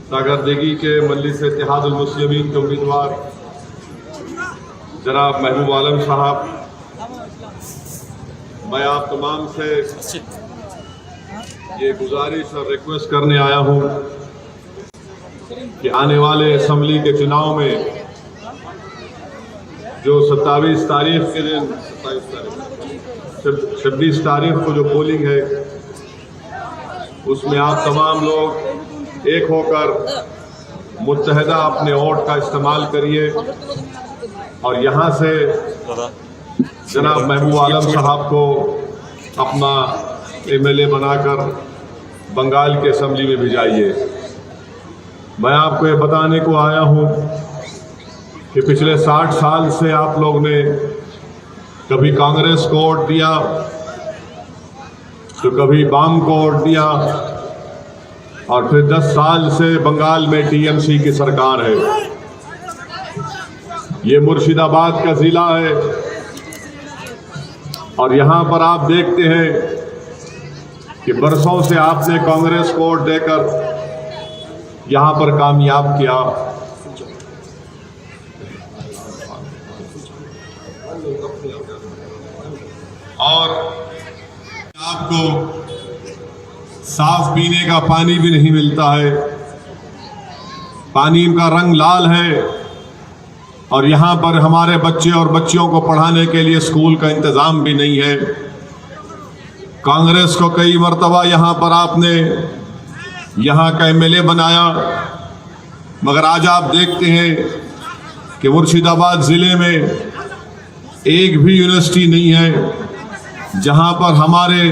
सागरदेगी के मजलिस इत्तेहादुल मुस्लिमीन के उम्मीदवार जनाब महबूब आलम साहब, मैं आप तमाम से ये गुजारिश और रिक्वेस्ट करने आया हूँ कि आने वाले असम्बली के चुनाव में जो 27 तारीख के दिन 26 तारीख को जो पोलिंग है उसमें आप तमाम लोग एक होकर मुत्तहदा अपने वोट का इस्तेमाल करिए और यहाँ से जनाब महबूब आलम साहब को अपना MLA बनाकर बंगाल के असम्बली में भिजाइए। मैं आपको ये बताने को आया हूँ कि पिछले 60 साल से आप लोग ने कभी कांग्रेस को वोट दिया तो कभी वाम को वोट दिया और फिर 10 साल से बंगाल में TMC की सरकार है। ये मुर्शिदाबाद का जिला है और यहाँ पर आप देखते हैं कि बरसों से आपने कांग्रेस को वोट देकर यहाँ पर कामयाब किया और आपको साफ पीने का पानी भी नहीं मिलता है, पानी का रंग लाल है और यहाँ पर हमारे बच्चे और बच्चियों को पढ़ाने के लिए स्कूल का इंतज़ाम भी नहीं है। कांग्रेस को कई मर्तबा यहाँ पर आपने यहाँ का MLA बनाया, मगर आज आप देखते हैं कि मुर्शिदाबाद ज़िले में एक भी यूनिवर्सिटी नहीं है जहाँ पर हमारे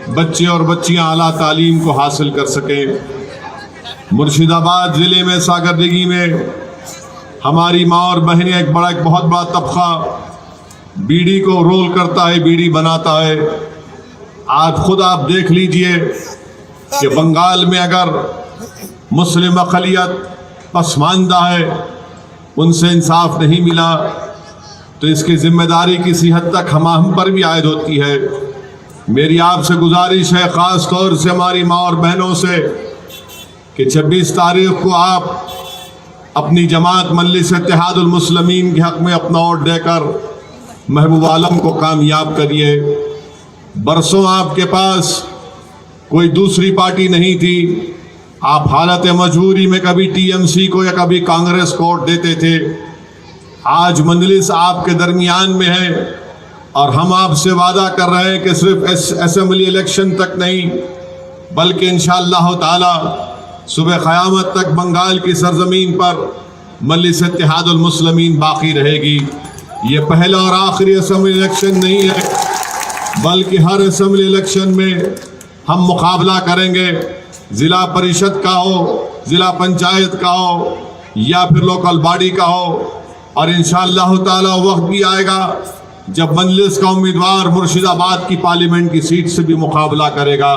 बच्चे और बच्चियाँ आला तालीम को हासिल कर सकें। मुर्शिदाबाद ज़िले में सागरदेगी में हमारी माँ और बहनें एक बहुत बड़ा तबका बीड़ी को रोल करता है, बीड़ी बनाता है। आज खुद आप देख लीजिए कि बंगाल में अगर मुस्लिम अक़लियत पसमानदा है, उनसे इंसाफ नहीं मिला तो इसकी जिम्मेदारी किसी हद तक हम पर भी आयद होती है। मेरी आपसे गुजारिश है, ख़ास तौर से हमारी माँ और बहनों से, कि 26 तारीख को आप अपनी जमात मजलिस इत्तेहादुल मुस्लिमीन के हक़ में अपना वोट देकर महबूब आलम को कामयाब करिए। बरसों आपके पास कोई दूसरी पार्टी नहीं थी, आप हालत मजबूरी में कभी TMC को या कभी कांग्रेस को वोट देते थे। आज मजलिस आपके दरमियान में है और हम आपसे वादा कर रहे हैं कि सिर्फ असेंबली इलेक्शन तक नहीं बल्कि इंशाअल्लाह ताला सुबह क़यामत तक बंगाल की सरजमीन पर मजलिस इत्तेहादुल मुस्लिमीन बाकी रहेगी। ये पहला और आखिरी असेंबली इलेक्शन नहीं है, बल्कि हर असेंबली इलेक्शन में हम मुकाबला करेंगे, ज़िला परिषद का हो, ज़िला पंचायत का हो या फिर लोकल बॉडी का हो। और इंशाअल्लाह ताला वक्त भी आएगा जब मजलिस का उम्मीदवार मुर्शिदाबाद की पार्लियामेंट की सीट से भी मुकाबला करेगा।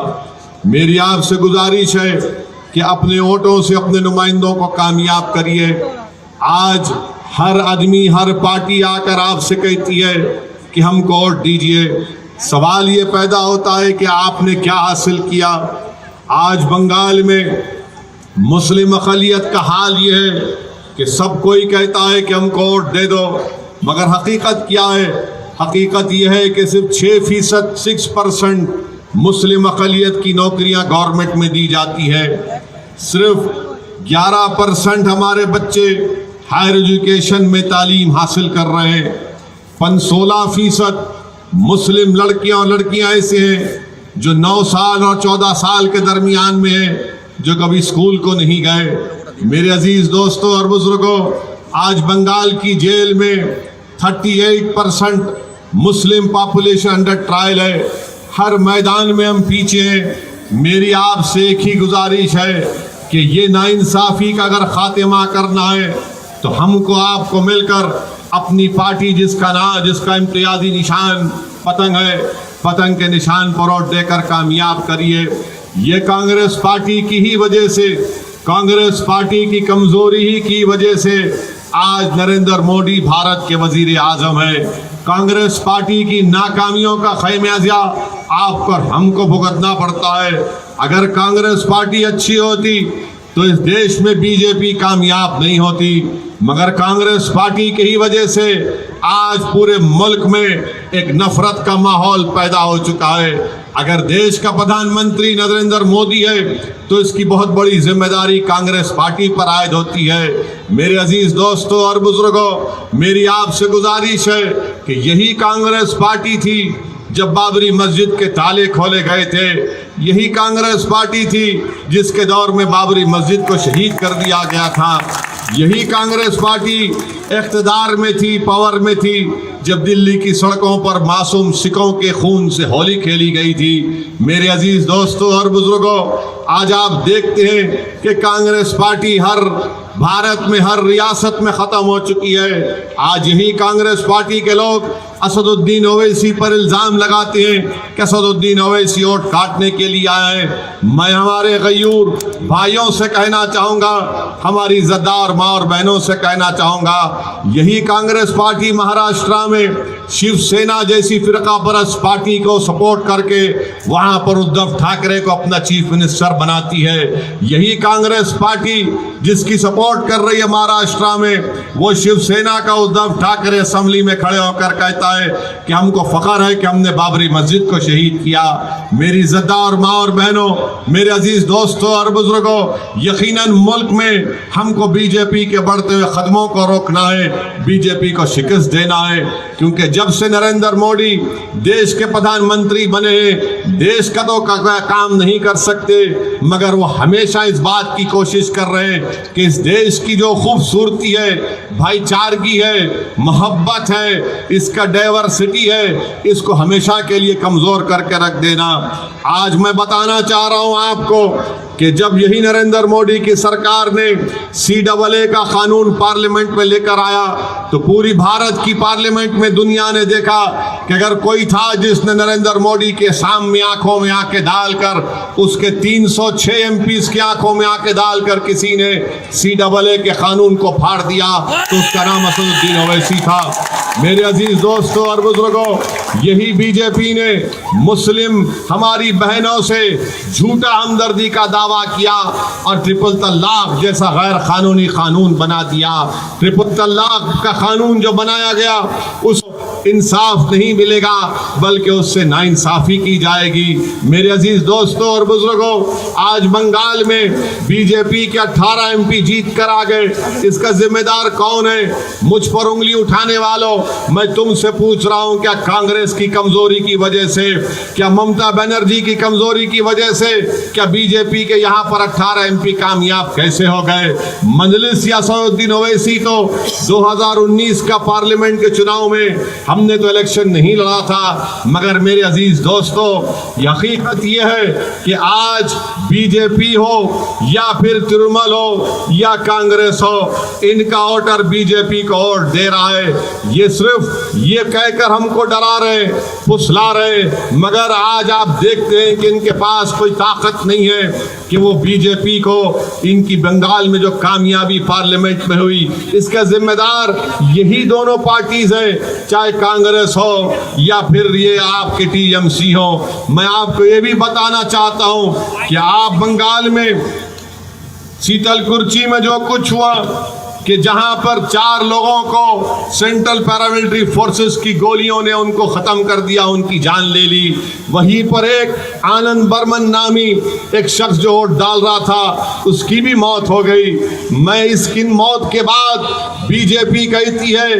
मेरी आपसे गुजारिश है कि अपने वोटों से अपने नुमाइंदों को कामयाब करिए। आज हर आदमी, हर पार्टी आकर आपसे कहती है कि हमको वोट दीजिए। सवाल ये पैदा होता है कि आपने क्या हासिल किया। आज बंगाल में मुस्लिम अक़लियत का हाल ये है कि सब कोई कहता है कि हमको वोट दे दो, मगर हकीकत क्या है? हकीकत यह है कि सिर्फ 6% मुस्लिम अक़लियत की नौकरियां गवर्नमेंट में दी जाती है। सिर्फ 11% हमारे बच्चे हायर एजुकेशन में तालीम हासिल कर रहे हैं। 16% मुस्लिम लड़कियां और लड़कियां ऐसे हैं जो 9 साल और 14 साल के दरमियान में हैं, जो कभी स्कूल को नहीं गए। मेरे अजीज़ दोस्तों और बुजुर्गों, आज बंगाल की जेल में 38% मुस्लिम पॉपुलेशन अंडर ट्रायल है। हर मैदान में हम पीछे हैं। मेरी आपसे एक ही गुजारिश है कि ये नाइंसाफ़ी का अगर ख़ात्मा करना है तो हमको आपको मिलकर अपनी पार्टी जिसका इम्तियाज़ी निशान पतंग है, पतंग के निशान पर वोट देकर कामयाब करिए। ये कांग्रेस पार्टी की ही वजह से, कांग्रेस पार्टी की कमज़ोरी ही की वजह से आज नरेंद्र मोदी भारत के वजीर आज़म है। कांग्रेस पार्टी की नाकामियों का खमियाजा आप पर हमको भुगतना पड़ता है। अगर कांग्रेस पार्टी अच्छी होती तो इस देश में बीजेपी कामयाब नहीं होती, मगर कांग्रेस पार्टी की ही वजह से आज पूरे मुल्क में एक नफरत का माहौल पैदा हो चुका है। अगर देश का प्रधानमंत्री नरेंद्र मोदी है तो इसकी बहुत बड़ी जिम्मेदारी कांग्रेस पार्टी पर आयद होती है। मेरे अजीज दोस्तों और बुजुर्गों, मेरी आपसे गुजारिश है कि यही कांग्रेस पार्टी थी जब बाबरी मस्जिद के ताले खोले गए थे, यही कांग्रेस पार्टी थी जिसके दौर में बाबरी मस्जिद को शहीद कर दिया गया था, यही कांग्रेस पार्टी इख्तिदार में थी, पावर में थी जब दिल्ली की सड़कों पर मासूम सिखों के खून से होली खेली गई थी। मेरे अजीज दोस्तों और बुजुर्गों, आज आप देखते हैं कि कांग्रेस पार्टी हर भारत में हर रियासत में ख़त्म हो चुकी है। आज यही कांग्रेस पार्टी के लोग असदुद्दीन ओवैसी पर इल्ज़ाम लगाते हैं कि असदुद्दीन ओवैसी वोट काटने के लिए आए हैं। मैं हमारे गयूर भाइयों से कहना चाहूँगा, हमारी इज़्ज़तदार माँ और बहनों से कहना चाहूँगा, यही कांग्रेस पार्टी महाराष्ट्र में शिवसेना जैसी फिरका परस्त पार्टी को सपोर्ट करके वहाँ पर उद्धव ठाकरे को अपना चीफ मिनिस्टर बनाती है। यही कांग्रेस पार्टी जिसकी सपोर्ट कर रही है महाराष्ट्र में, वो शिवसेना का उद्धव ठाकरे असेंबली में खड़े होकर कहता है कि हमको फख्र है कि हमने बाबरी मस्जिद को शहीद किया। मेरी इज़्ज़तदार माँ और बहनों, मेरे अजीज दोस्तों और बुजुर्गों, यकीनन मुल्क में हमको बीजेपी के बढ़ते हुए कदमों को रोकना है, बीजेपी को शिकस्त देना है, क्योंकि जब से नरेंद्र मोदी देश के प्रधानमंत्री बने हैं, देश का तो काम नहीं कर सकते, मगर वो हमेशा इस बात की कोशिश कर रहे हैं कि इस देश की जो खूबसूरती है, भाईचारगी है, मोहब्बत है, इसका डाइवर्सिटी है, इसको हमेशा के लिए कमज़ोर करके रख देना। आज मैं बताना चाह रहा हूँ आपको कि जब यही नरेंद्र मोदी की सरकार ने CAA का कानून पार्लियामेंट में लेकर आया तो पूरी भारत की पार्लियामेंट में दुनिया ने देखा कि अगर कोई था जिसने नरेंद्र मोदी के सामने आंखों में आंखें डालकर उसके 306 MPs की आंखों में आंखें डालकर किसी ने CAA के कानून को फाड़ दिया तो उसका नाम असदुद्दीन ओवैसी था। मेरे अजीज दोस्तों और बुजुर्गों, यही बीजेपी ने मुस्लिम हमारी बहनों से झूठा हमदर्दी का दावा किया और ट्रिपल तलाक जैसा गैर कानूनी कानून बना दिया। ट्रिपल तलाक का कानून जो बनाया गया उस इंसाफ नहीं मिलेगा बल्कि उससे नाइंसाफी की जाएगी। मेरे अजीज दोस्तों और बुजुर्गों, आज बंगाल में बीजेपी के 18 MP जीत कर आ गए, इसका जिम्मेदार कौन है? मुझ पर उंगली उठाने वालों, मैं तुमसे पूछ रहा हूं, क्या कांग्रेस की कमजोरी की वजह से, क्या ममता बनर्जी की कमजोरी की वजह से, क्या बीजेपी के यहाँ पर 18 MP कामयाब कैसे हो गए? मजलिस या असदुद्दीन ओवैसी तो 2019 का पार्लियामेंट के चुनाव में हमने तो इलेक्शन नहीं लड़ा था, मगर मेरे अजीज दोस्तों, हकीकत यह है कि आज बीजेपी हो या फिर तृणमूल हो या कांग्रेस हो, इनका वोटर बीजेपी को वोट दे रहा है। ये सिर्फ ये कहकर हमको डरा रहे, फुसला रहे, मगर आज आप देखते हैं कि इनके पास कोई ताकत नहीं है कि वो बीजेपी को, इनकी बंगाल में जो कामयाबी पार्लियामेंट में हुई, इसका जिम्मेदार यही दोनों पार्टीज हैं, चाहे कांग्रेस हो या फिर ये आपके TMC हो। मैं आपको ये भी बताना चाहता हूं कि आप बंगाल में शीतलकुची में जो कुछ हुआ कि जहां पर 4 लोगों को सेंट्रल पैरामिलिट्री फोर्सेस की गोलियों ने उनको ख़त्म कर दिया, उनकी जान ले ली, वहीं पर एक आनंद बर्मन नामी एक शख्स जो वोट डाल रहा था उसकी भी मौत हो गई। मैं इसकी मौत के बाद बीजेपी कहती है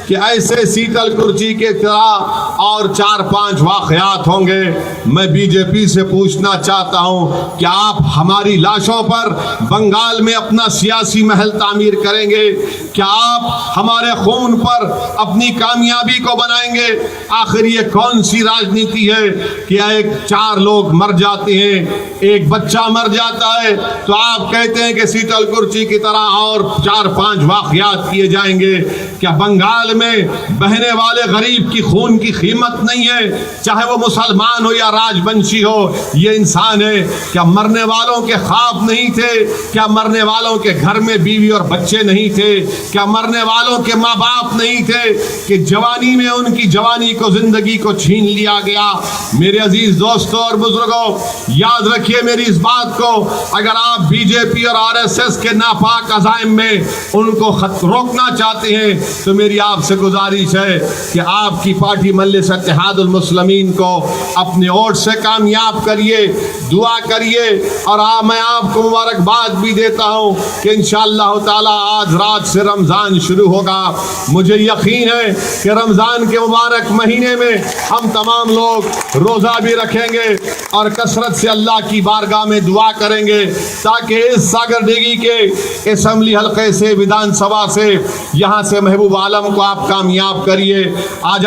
कि ऐसे शीतलकुची के तरह और 4-5 वाक़यात होंगे। मैं बीजेपी से पूछना चाहता हूं कि आप हमारी लाशों पर बंगाल में अपना सियासी महल तामीर करेंगे? क्या आप हमारे खून पर अपनी कामयाबी को बनाएंगे? आखिर ये कौन सी राजनीति है कि एक 4 लोग मर जाते हैं, एक बच्चा मर जाता है तो आप कहते हैं कि शीतलकुची की तरह और 4-5 वाक़यात किए जाएंगे? क्या बंगाल में बहने वाले गरीब की खून की कीमत नहीं है, चाहे वो मुसलमान हो या राजवंशी हो? ये इंसान है। क्या मरने वालों के ख्वाब नहीं थे? क्या मरने वालों के घर में बीवी और बच्चे नहीं नहीं थे? क्या मरने वालों के माँ बाप नहीं थे कि जवानी में उनकी जवानी को, जिंदगी को छीन लिया गया? मेरे अजीज दोस्तों और बुजुर्गों, याद रखिए मेरी इस बात को, अगर आप बीजेपी और आरएसएस के नापाक अज़ाइम में उनको रोकना चाहते हैं तो मेरी आपसे गुजारिश है कि आपकी पार्टी मजलिस इत्तेहादुल मुस्लिमीन को अपने वोट से कामयाब करिए, दुआ करिए। और मैं आपको मुबारकबाद भी देता हूँ कि इंशाअल्लाह ताला आज रात से रमज़ान शुरू होगा। मुझे यकीन है कि रमज़ान के मुबारक महीने में हम तमाम लोग रोज़ा भी रखेंगे और कसरत से अल्लाह की बारगाह में दुआ करेंगे ताकि इस सागरदिघी के असम्बली हल्के से, विधानसभा से, यहाँ से महबूब आलम को आप कामयाब करिए। आज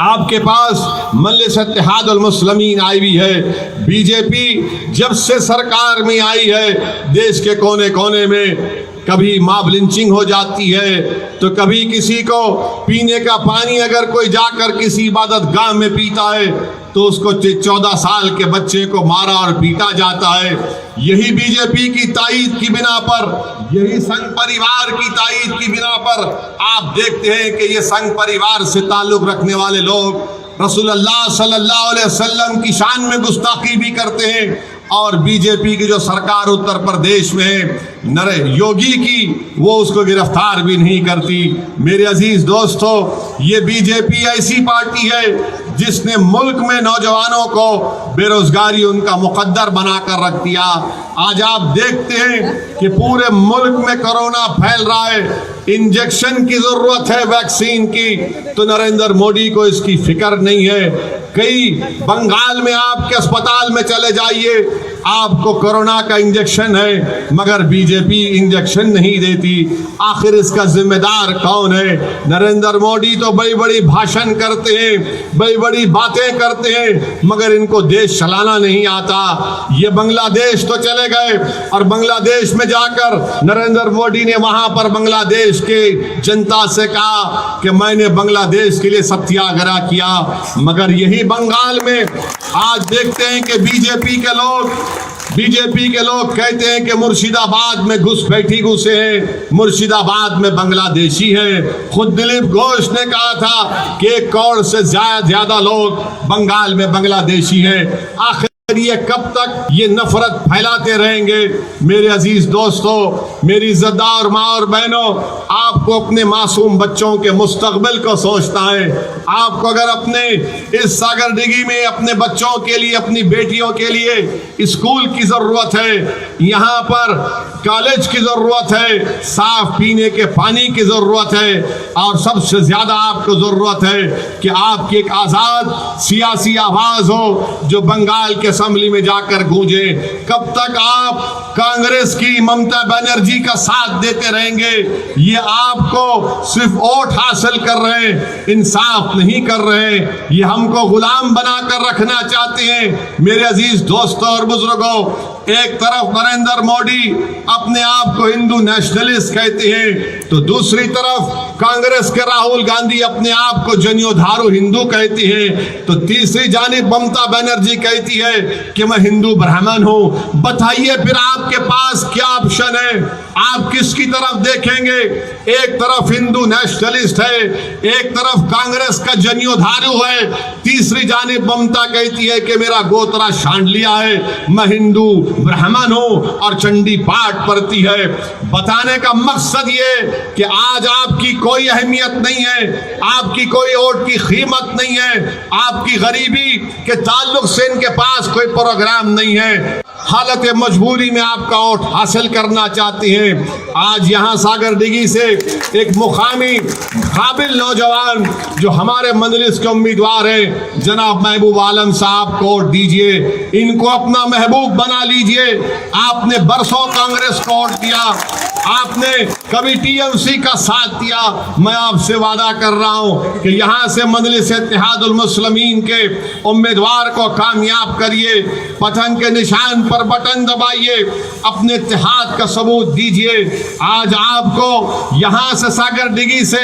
आपके पास मजलिस इत्तेहादुल मुस्लिमीन आई हुई है। बीजेपी जब से सरकार में आई है, देश के कोने कोने में कभी मॉब लिंचिंग हो जाती है, तो कभी किसी को पीने का पानी अगर कोई जाकर किसी इबादत गाह में पीता है तो उसको 14 साल के बच्चे को मारा और पीटा जाता है। यही बीजेपी की ताईद की बिना पर, यही संघ परिवार की ताईद की बिना पर आप देखते हैं कि ये संघ परिवार से ताल्लुक़ रखने वाले लोग रसूलुल्लाह सल्लल्लाहु अलैहि वसल्लम की शान में गुस्ताखी भी करते हैं। और बीजेपी की जो सरकार उत्तर प्रदेश में है नरे योगी की, वो उसको गिरफ्तार भी नहीं करती। मेरे अजीज दोस्तों, ये बीजेपी ऐसी पार्टी है जिसने मुल्क में नौजवानों को बेरोजगारी उनका मुकद्दर बनाकर रख दिया। आज आप देखते हैं कि पूरे मुल्क में कोरोना फैल रहा है, इंजेक्शन की जरूरत है, वैक्सीन की, तो नरेंद्र मोदी को इसकी फिक्र नहीं है। कई बंगाल में आपके अस्पताल में चले जाइए, आपको कोरोना का इंजेक्शन है मगर बीजेपी इंजेक्शन नहीं देती। आखिर इसका जिम्मेदार कौन है? नरेंद्र मोदी तो बड़ी बड़ी भाषण करते हैं, बड़ी बड़ी बातें करते हैं, मगर इनको देश चलाना नहीं आता। ये बांग्लादेश तो चले गए और बांग्लादेश में जाकर नरेंद्र मोदी ने वहां पर बांग्लादेश के जनता से कहा कि मैंने बांग्लादेश के लिए सत्याग्रह किया, मगर यही बंगाल में आज देखते हैं कि बीजेपी के लोग कहते हैं कि मुर्शिदाबाद में घुसपैठी घुसे हैं, मुर्शिदाबाद में बांग्लादेशी हैं। खुद दिलीप घोष ने कहा था कि 1 करोड़ से ज्यादा लोग बंगाल में बांग्लादेशी हैं। आखिर ये कब तक ये नफरत फैलाते रहेंगे? मेरे अजीज दोस्तों, मेरी इज्जतदार माँ और बहनों, आपको अपने मासूम बच्चों के मुस्तकबिल को सोचना है। आपको अगर अपने इस सागरदिघी में अपने बच्चों के लिए, अपनी बेटियों के लिए स्कूल की जरूरत है, यहाँ पर कॉलेज की जरूरत है, साफ पीने के पानी की जरूरत है, और सबसे ज्यादा आपको जरूरत है कि आपकी एक आजाद सियासी आवाज हो जो बंगाल के असेंबली में जाकर गूंजे। कब तक आप कांग्रेस की ममता बनर्जी का साथ देते रहेंगे? ये आपको सिर्फ वोट हासिल कर रहे हैं, इंसाफ नहीं कर रहे हैं, ये हमको गुलाम बनाकर रखना चाहते हैं। मेरे अजीज दोस्तों और बुजुर्गों, एक तरफ नरेंद्र मोदी अपने आप को हिंदू नेशनलिस्ट कहते हैं, तो दूसरी तरफ कांग्रेस के राहुल गांधी अपने आप को जनियोधारू हिंदू कहती हैं, तो तीसरी जानिब ममता बनर्जी कहती है कि मैं हिंदू ब्राह्मण हूं। बताइए फिर आपके पास क्या ऑप्शन है? आप किसकी तरफ देखेंगे? एक तरफ हिंदू नेशनलिस्ट है, एक तरफ कांग्रेस का जनियोधारू है, तीसरी जानिब ममता कहती है कि मेरा गोत्रा शांडलिया है, मैं हिंदू ब्राह्मण हूं और चंडी पाठ पढ़ती है। बताने का मकसद ये कि आज आपकी कोई अहमियत नहीं है, आपकी कोई वोट की कीमत नहीं है, आपकी गरीबी के ताल्लुक से इनके पास कोई प्रोग्राम नहीं है। हालत मजबूरी में आपका वोट हासिल करना चाहती हैं। आज यहाँ सागरदिघी से एक मुकामी काबिल नौजवान जो हमारे मजलिस के उम्मीदवार हैं, जनाब महबूब आलम साहब को वोट दीजिए, इनको अपना महबूब बना लीजिए। आपने बरसों कांग्रेस को वोट दिया, आपने कभी टीएमसी का साथ दिया। मैं आपसे वादा कर रहा हूं कि यहां से मजलिस इत्तेहादुल मुस्लिमीन के उम्मीदवार को कामयाब करिए, पतंग के निशान पर बटन दबाइए, अपने इत्तेहाद का सबूत दीजिए। आज आपको यहां से सागरदिघी से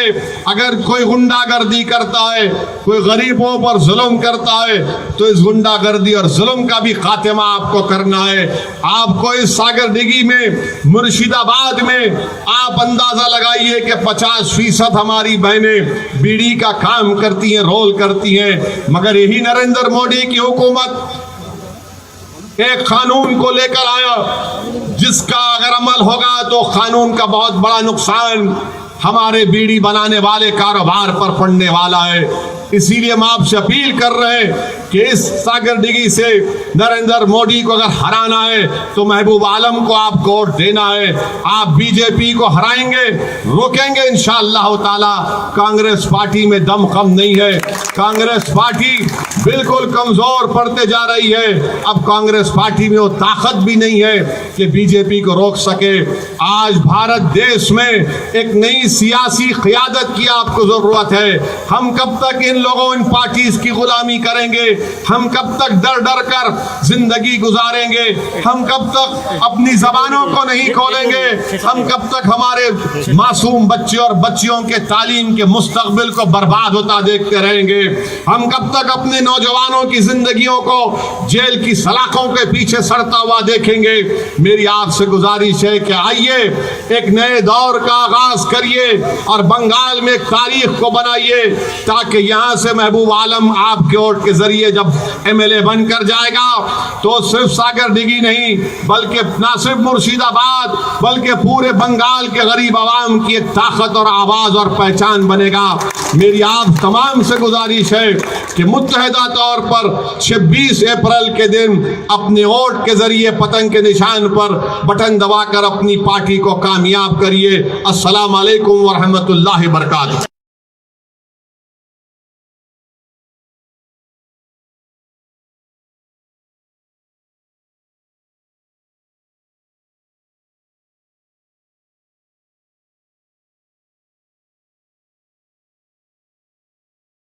अगर कोई गुंडागर्दी करता है, कोई गरीबों पर जुल्म करता है, तो इस गुंडागर्दी और जुल्म का भी खात्मा आपको करना है। आपको इस सागरदिघी में मुर्शिदाबाद में आप अंदाजा लगाइए कि 50% हमारी बहनें बीड़ी का काम करती हैं, रोल करती हैं। मगर यही नरेंद्र मोदी की हुकूमत एक कानून को लेकर आया जिसका अगर अमल होगा तो कानून का बहुत बड़ा नुकसान हमारे बीड़ी बनाने वाले कारोबार पर पड़ने वाला है। इसीलिए हम आपसे अपील कर रहे हैं कि इस सागर डिगी से नरेंद्र मोदी को अगर हराना है तो महबूब आलम को आप वोट देना है। आप बीजेपी को हराएंगे, रोकेंगे इंशाअल्लाह ताला। कांग्रेस पार्टी में दम कम नहीं है, कांग्रेस पार्टी बिल्कुल कमजोर पड़ते जा रही है। अब कांग्रेस पार्टी में वो ताकत भी नहीं है कि बीजेपी को रोक सके। आज भारत देश में एक नई सियासी क़यादत की आपको जरूरत है। हम कब तक इन लोगों, इन पार्टीज की गुलामी करेंगे? हम कब तक डर डर कर जिंदगी गुजारेंगे? हम कब तक अपनी जबानों को नहीं खोलेंगे? हम कब तक हमारे मासूम बच्चे और बच्चियों के तालीम के मुस्तकबिल को बर्बाद होता देखते रहेंगे? हम कब तक अपने नौजवानों की जिंदगियों को जेल की सलाखों के पीछे सड़ता हुआ देखेंगे? मेरी आपसे गुजारिश है कि आइए एक नए दौर का आगाज करिए और बंगाल में एक तारीख को बनाइए, ताकि यहाँ से महबूब आलम आपके वोट के जरिए जब एमएलए बनकर जाएगा तो सिर्फ सागर डिगी नहीं बल्कि ना सिर्फ मुर्शिदाबाद बल्कि पूरे बंगाल के गरीब आवाम की एक ताकत और आवाज और पहचान बनेगा। मेरी आप तमाम से गुजारिश है कि मुत्तहिदा तौर पर 26 अप्रैल के दिन अपने वोट के जरिए पतंग के निशान पर बटन दबाकर अपनी पार्टी को कामयाब करिए। अस्सलाम वालेकुम व रहमतुल्लाहि व बरकातहू।